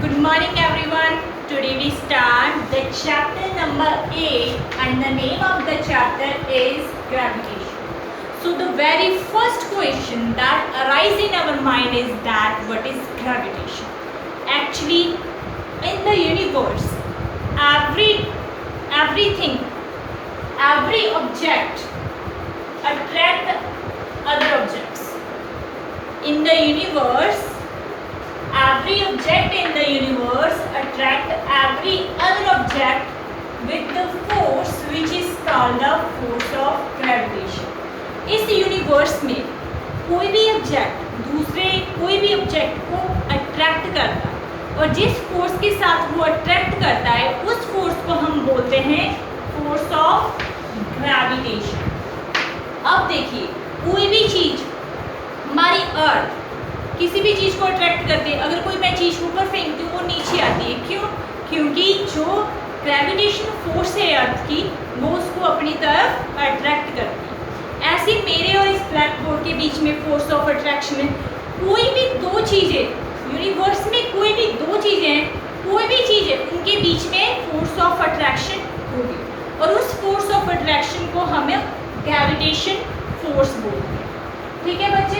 Good morning everyone. Today we start the chapter number 8 and the name of the chapter is gravitation. So the very first question that arises in our mind is that what is gravitation? Actually in the universe everything, every object attract other objects. In the universe, every object in the universe attract every other object with the force which is called the force of gravitation. इस universe में कोई भी object दूसरे कोई भी object को attract करता है और जिस फोर्स के साथ वो अट्रैक्ट करता है उस फोर्स को हम बोलते हैं फोर्स ऑफ ग्रेविटेशन। अब देखिए कोई भी चीज़ हमारी अर्थ किसी भी चीज़ को अट्रैक्ट करती है। अगर कोई मैं चीज़ ऊपर फेंकती हूँ वो नीचे आती है, क्यों? क्योंकि जो ग्रेविटेशन फोर्स है अर्थ की वो उसको अपनी तरफ अट्रैक्ट करती है। ऐसे मेरे और इस ब्लैक बोर्ड के बीच में फोर्स ऑफ अट्रैक्शन है। कोई भी दो चीज़ें यूनिवर्स में कोई भी दो चीज़ें हैं, कोई भी चीज़ है उनके बीच में फोर्स ऑफ अट्रैक्शन होगी और उस फोर्स ऑफ अट्रैक्शन को हमें ग्रेविटेशन फोर्स बोलते हैं। ठीक है बच्चे,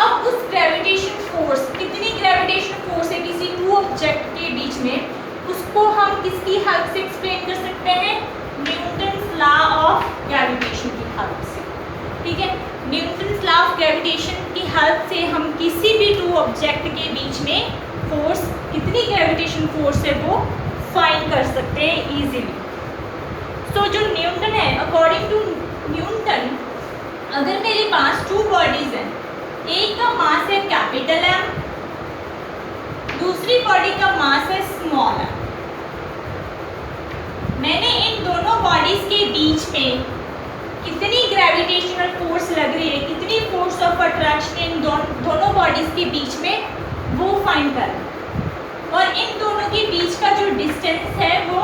अब उस ग्रेविटेशन फोर्स, कितनी ग्रेविटेशन फोर्स है किसी टू ऑब्जेक्ट के बीच में, उसको हम किसकी हेल्प से एक्सप्लेन कर सकते हैं? न्यूटन्स लॉ ऑफ ग्रेविटेशन की हेल्प से। ठीक है, न्यूटन्स लॉ ऑफ ग्रेविटेशन की हेल्प से हम किसी भी टू ऑब्जेक्ट के बीच में फोर्स, कितनी ग्रेविटेशन फोर्स है वो फाइंड कर सकते हैं इजीली। तो जो न्यूटन है, अकॉर्डिंग टू न्यूटन, अगर मेरे पास टू बॉडीज हैं, एक का मास है कैपिटल एम, दूसरी बॉडी का मास है स्मॉल एम। मैंने इन दोनों बॉडीज के बीच में कितनी ग्रेविटेशनल फोर्स लग रही है, कितनी फोर्स ऑफ अट्रैक्शन इन दोनों बॉडीज के बीच में वो फाइंड करना, और इन दोनों के बीच का जो डिस्टेंस है वो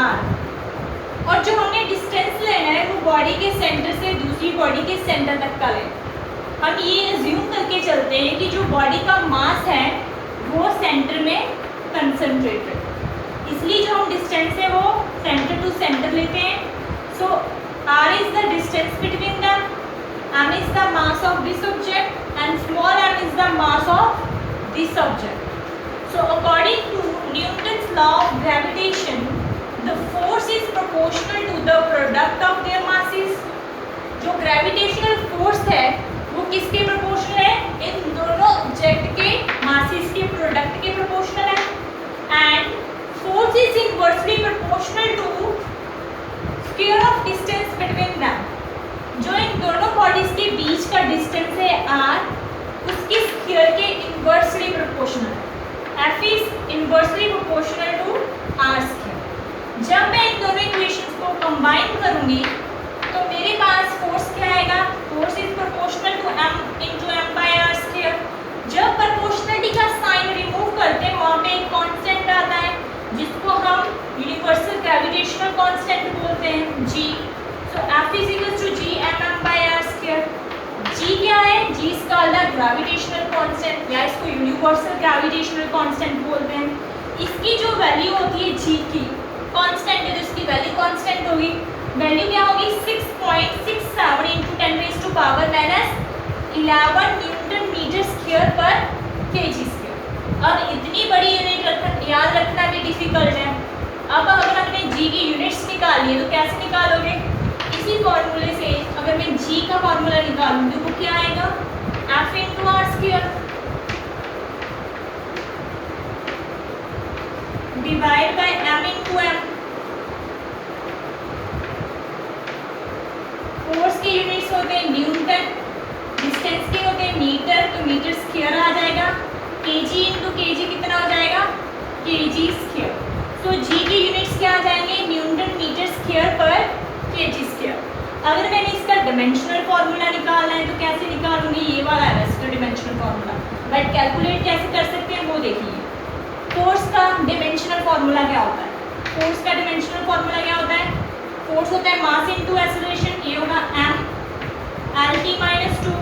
आर, और जो हमने डिस्टेंस लेना है वो बॉडी के सेंटर से दूसरी बॉडी के सेंटर तक का लेना। हम ये अज्यूम करके चलते हैं कि जो बॉडी का मास है वो सेंटर में कंसंट्रेटेड, इसलिए जो हम डिस्टेंस है वो सेंटर टू सेंटर लेते हैं। So r is the distance between them, m is the mass of this object and small m is the mass of this object. So according to Newton's law of gravitation, the force is proportional to the product of their masses. जो gravitational force है वो किसके proportional है? इन दोनों object के masses के product के proportional है। And force is inversely proportional to square of distance between them. जो इन दोनों बॉडीज के बीच का डिस्टेंस है r, उसके स्क्वायर के इनवर्सली प्रोपोर्शनल है। f is inversely proportional to r square. जब मैं इन दोनों इक्वेशंस को कंबाइन करूंगी तो मेरे पास फोर्स क्या आएगा? Force is proportional to m into m by r square. जब प्रोपोर्शनलिटी का साइन रिमूव करते हैं वहाँ पे एक कांस्टेंट आता है जिसको हम यूनिवर्सल ग्रेविटेशनल कांस्टेंट बोलते हैं g। So f is equal to g m by r square. g क्या है? g is called the gravitational constant या इसको यूनिवर्सल ग्रेविटेशनल कांस्टेंट बोलते हैं। इसकी जो वैल्यू होती है g की, कांस्टेंट है तो इसकी वैल्यू कांस्टेंट होगी। वैल्यू क्या होगी? 6.67 इंटू 10⁻⁻11 न्यूटन मीटर स्क्वायर पर केजी स्क्वायर। अब इतनी बड़ी यूनिट याद रखना भी डिफिकल्ट है। अब अगर हमने जी की यूनिट्स निकाली है तो कैसे निकालोगे? इसी फॉर्मूले से अगर मैं जी का फॉर्मूला निकालूंगी वो क्या आएगा? F into R square divide by M into M. Force के यूनिट्स होते हैं न्यूटन, डिस्टेंस के होते हैं मीटर, तो मीटर स्क्वायर आ जाएगा। केजी इंटू केजी कितना हो जाएगा? KG square. तो जी की यूनिट्स क्या आ जाएंगे? न्यूटन मीटर स्क्वायर पर केजी स्क्वायर। अगर मैंने इसका डिमेंशनल फार्मूला निकालना है तो कैसे निकालूंगी? ये वाला है इसका डिमेंशनल फार्मूला, बट कैलकुलेट कैसे कर सकते हैं वो देखिए। फोर्स का डिमेंशनल फार्मूला क्या होता है? फोर्स का डिमेंशनल फार्मूला क्या होता है? फोर्स होता है मास इनटू एक्सेलरेशन, ये होगा m lt माइनस 2।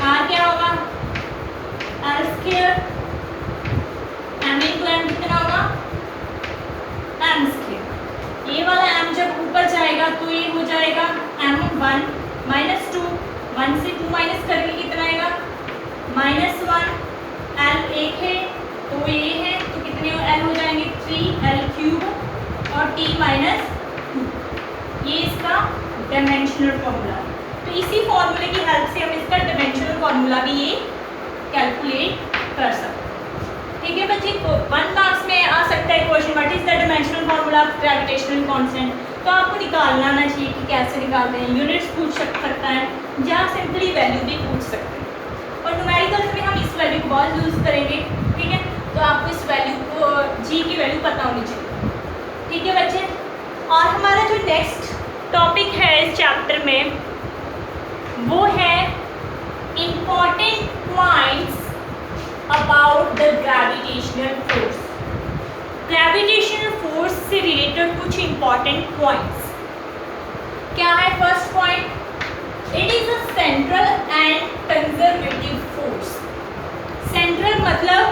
r क्या होगा? l स्क्वायर जाएगा m1 -2, 1 से 2 माइनस करेंगे कितना आएगा -1, l 1 है तो ये है तो कितने l हो जाएंगे 3l³ और t -2। ये इसका डायमेंशनल फॉर्मूला। तो इसी फॉर्मूले की हेल्प से हम इसका डायमेंशनल फॉर्मूला भी ये कैलकुलेट कर सकते हैं। ठीक है बच्चे, 1 मार्क्स में आ सकता है question what is the dimensional formula of gravitational constant. तो आपको निकालना आना चाहिए कि कैसे निकालते हैं। यूनिट्स पूछ सकता है या सिंपली वैल्यू भी पूछ सकते हैं। और न्यूमेरिकल्स में हम इस वैल्यू को बहुत यूज़ करेंगे। ठीक है, तो आपको इस वैल्यू को जी की वैल्यू पता होनी चाहिए। ठीक है बच्चे, और हमारा जो नेक्स्ट टॉपिक है इस चैप्टर में वो है important points about the gravitational force. Gravitational force से रिलेटेड कुछ इम्पॉर्टेंट पॉइंट्स क्या है। First point, it is a central and conservative force. Central मतलब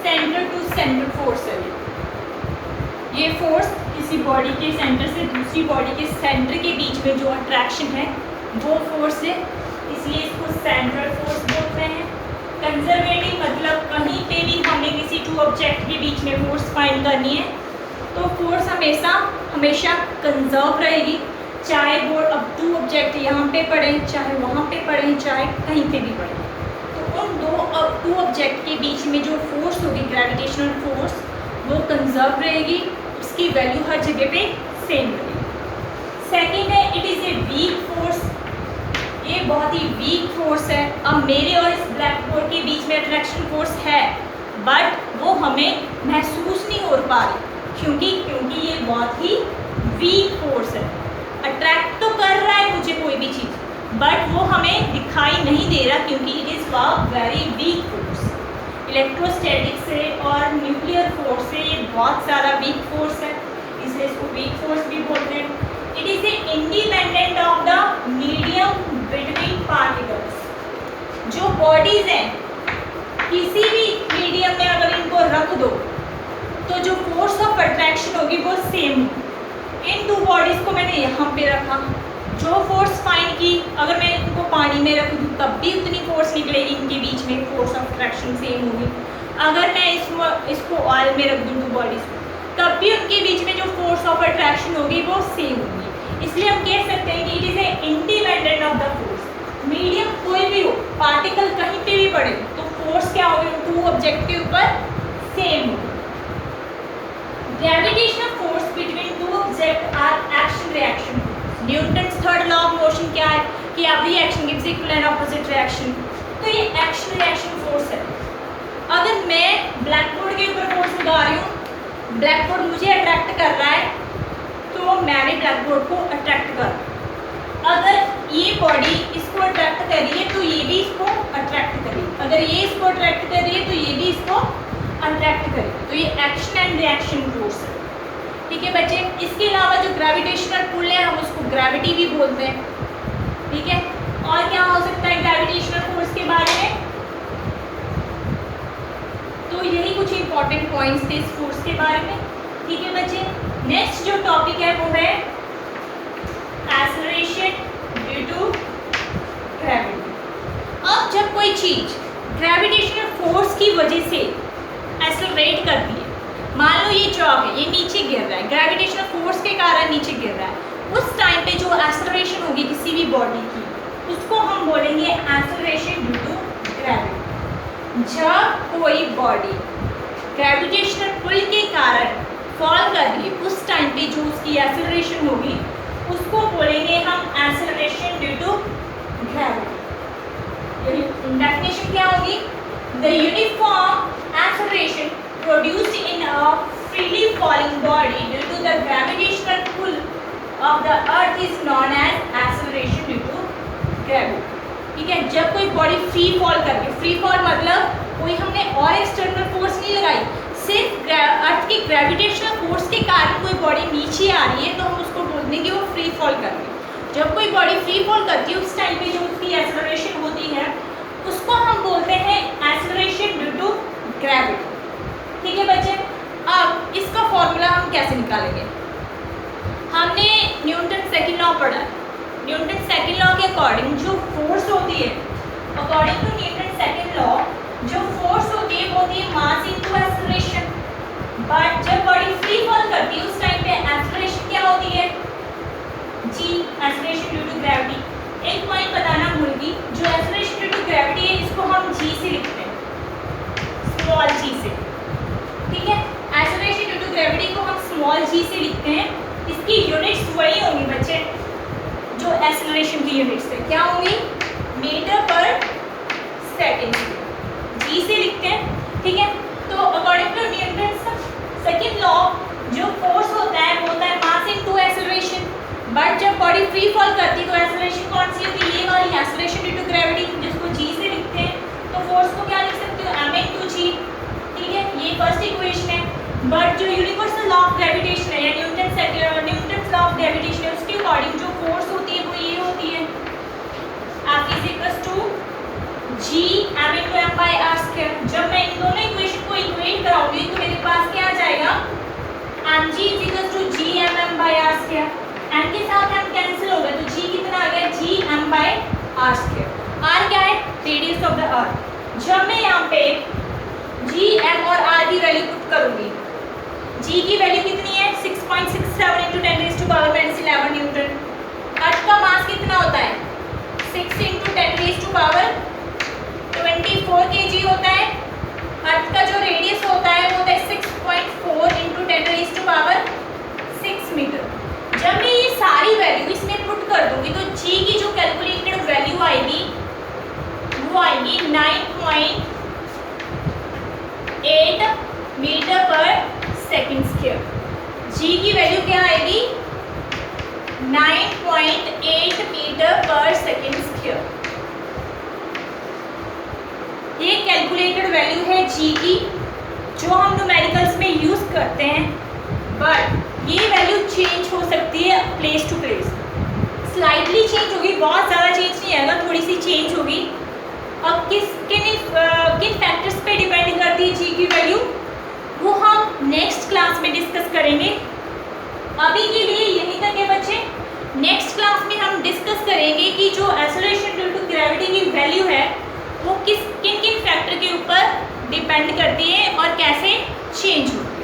सेंटर टू सेंटर फोर्स है। ये फोर्स किसी बॉडी के सेंटर से दूसरी बॉडी के सेंटर के बीच में जो अट्रैक्शन है वो फोर्स है, इसलिए इसको सेंट्रल फोर्स बोलते हैं। कंजर्वेटिव मतलब कहीं पे भी हमें किसी टू ऑब्जेक्ट के बीच में फोर्स फाइंड करनी है तो फोर्स हमेशा कंजर्व रहेगी, चाहे वो अब टू ऑब्जेक्ट यहाँ पे पड़े, चाहे वहाँ पे पड़े, चाहे कहीं पे भी पड़े। तो उन टू ऑब्जेक्ट के बीच में जो फोर्स होगी ग्रेविटेशनल फोर्स वो कंजर्व रहेगी, उसकी वैल्यू हर जगह पे सेम रहेगी। सेकेंड है it is a weak force. ये बहुत ही वीक फोर्स है। अब मेरे और इस ब्लैक बोर्ड के बीच में अट्रैक्शन फोर्स है बट वो हमें महसूस नहीं हो पा रही क्योंकि ये बहुत ही वीक फोर्स है। अट्रैक्ट तो कर रहा है मुझे कोई भी चीज़ बट वो हमें दिखाई नहीं दे रहा क्योंकि it is a very weak force. Electrostatic से और न्यूक्लियर फोर्स से ये बहुत ज़्यादा वीक फोर्स है, इसलिए इसको वीक फोर्स भी बोलते हैं। It is a independent of the medium between particles. जो बॉडीज हैं किसी भी मीडियम में अगर इनको रख दो तो जो फोर्स ऑफ अट्रैक्शन होगी वो सेम होगी। इन 2 बॉडीज़ को मैंने यहाँ पे रखा, जो फोर्स फाइंड की अगर मैं इनको पानी में रख दूँ तब भी उतनी फोर्स निकलेगी, इनके बीच में फोर्स ऑफ अट्रैक्शन सेम होगी। अगर मैं इसको ऑयल में रख दूँ 2 बॉडीज़ को तब भी उनके बीच में जो फोर्स ऑफ अट्रैक्शन होगी वो सेम होगी। इसलिए हम कह सकते हैं कि it is a independent of the force. Medium कोई भी हो, पार्टिकल कहीं पे भी पड़े तो फोर्स क्या होगी, 2 ऑब्जेक्ट के ऊपर सेम होगी। Gravitational force between 2 object are action reaction. Newton's third law of motion क्या है कि every action gives equal and opposite reaction. तो ये एक्शन रिएक्शन फोर्स है। अगर मैं ब्लैक बोर्ड के ऊपर फोर्स लगा रही हूँ, ब्लैक बोर्ड मुझे अट्रैक्ट कर रहा है तो मैं भी ब्लैक बोर्ड को अट्रैक्ट कर। अगर ये बॉडी इसको अट्रैक्ट कर रही है तो ये भी इसको अट्रैक्ट करेगी, अगर ये इसको अट्रैक्ट कर रही है तो ये भी इसको अट्रैक्ट करेगी। तो ये एक्शन एंड रिएक्शन फोर्स है। ठीक है बच्चे, इसके अलावा जो ग्रेविटेशनल पुल है हम उसको ग्रेविटी भी बोलते हैं। ठीक है, और क्या हो सकता है ग्रेविटेशनल फोर्स के बारे में। तो यही कुछ इंपॉर्टेंट पॉइंट्स थे इस फोर्स के बारे में। ठीक है बच्चे, नेक्स्ट जो टॉपिक है वो है एक्सेलरेशन ड्यू टू ग्रेविटी। अब जब कोई चीज ग्रेविटेशनल फोर्स की वजह से एक्सेलरेट करती है, मान लो ये चौक है, ये नीचे गिर रहा है, ग्रेविटेशनल फोर्स के कारण नीचे गिर रहा है, उस टाइम पे जो एक्सेलरेशन होगी किसी भी बॉडी की उसको हम बोलेंगे एक्सेलरेशन ड्यू टू ग्रेविटी। जब कोई बॉडी ग्रेविटेशनल पुल के कारण फॉल कर रही है उस टाइम पे जो उसकी एक्सेलरेशन होगी उसको बोलेंगे हम acceleration due to gravity. Definition क्या होगी, the uniform acceleration produced in a freely falling body due to the gravitational pull of the earth is known as acceleration due to gravity. ठीक है, जब कोई बॉडी फ्री फॉल करके, free fall मतलब कोई हमने और एक्सटर्नल फोर्स नहीं लगाई, सिर्फ अर्थ की ग्रेविटेशनल फोर्स के कारण कोई बॉडी नीचे आ रही है तो हम उसको बोल देंगे वो फ्री फॉल कर रही है। जब कोई बॉडी फ्री फॉल करती है उस टाइम पे जो उसकी एक्सेलरेशन होती है उसको हम बोलते हैं एक्सेलरेशन ड्यू टू ग्रेविटी। ठीक है बच्चे, अब इसका फॉर्मूला हम कैसे निकालेंगे। हमने न्यूटन सेकंड लॉ पढ़ा है, according to Newton second law जो फोर्स होती है वो होती है मास इनटू एक्सेलरेशन। बट जब बॉडी फ्री फॉल करती है उस टाइम पे एक्सेलरेशन क्या होती है, g, acceleration due to gravity. एक पॉइंट बताना भूल गई, जो एक्सेलरेशन ड्यू टू ग्रेविटी है इसको हम जी से लिखते हैं, स्मॉल जी से, ठीक है। एक्सेलरेशन ड्यू टू ग्रेविटी को हम स्मॉल जी से लिखते हैं। इसकी यूनिट्स वही होंगी बच्चे जो एक्सेलरेशन की यूनिट्स है, क्या होंगी, मीटर पर सेकेंड, जी से लिखते हैं, ठीक है। तो according to Newton second law जो फोर्स होता है वो होता है मास इनटू एक्सेलरेशन। बट जब बॉडी फ्री फॉल करती है तो एक्सेलरेशन कौन सी होती है, ये वाली एक्सेलरेशन ड्यू टू ग्रेविटी, जिसको जी से लिखते हैं। तो फोर्स को क्या लिख सकते हो, एम इनटू जी, ठीक है, ये फर्स्ट इक्वेशन है। बट जो यूनिवर्सल लॉ ऑफ ग्रेविटेशन है या न्यूटन लॉ ऑफ ग्रेविटेशन है उसके अकॉर्डिंग जो फोर्स होती है वो ये होती है, F is equal to G M into M by R square. जब मैं इन दोनों इक्वेशन को इक्वेट कराऊंगी तो मेरे पास क्या आ जाएगा, M g is equal to G M by R square. M के साथ एम कैंसिल हो गया तो जी कितना आ गया, G M by R square. R क्या है, रेडियस ऑफ द अर्थ। जब मैं यहाँ पे जी एम और आर की वैल्यू पुट करूंगी, जी की वैल्यू कितनी है 6.67 इंटू 10⁻11 न्यूटन। अर्थ का मास कितना होता है 6 इंटू 10⁻24 kg होता है। अर्थ का जो रेडियस होता है वो होता है 6.4 इंटू 10⁻6 मीटर। जब मैं ये सारी वैल्यू इसमें पुट कर दूंगी तो जी की जो कैलकुलेटेड वैल्यू आएगी वो आएगी 9.8 मीटर पर सेकेंड स्क्वायर। जी की वैल्यू क्या आएगी 9.8 मीटर पर सेकेंड स्क्वायर। ये कैलकुलेटेड वैल्यू है जी की जो हम न्यूमेरिकल्स में यूज़ करते हैं। बट ये वैल्यू चेंज हो सकती है place to place, slightly change होगी, बहुत ज़्यादा चेंज नहीं आएगा, थोड़ी सी चेंज होगी। अब किन फैक्टर्स पे डिपेंड करती है जी की वैल्यू वो हम नेक्स्ट क्लास में डिस्कस करेंगे। अभी के लिए यहीं तक है बच्चे। नेक्स्ट क्लास में हम डिस्कस करेंगे कि जो एक्सेलरेशन ड्यू टू ग्रेविटी की वैल्यू है वो किन किन फैक्टर के ऊपर डिपेंड करती है और कैसे चेंज होती है।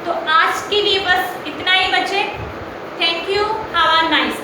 तो आज के लिए बस इतना ही बच्चे। Thank you, have a nice day.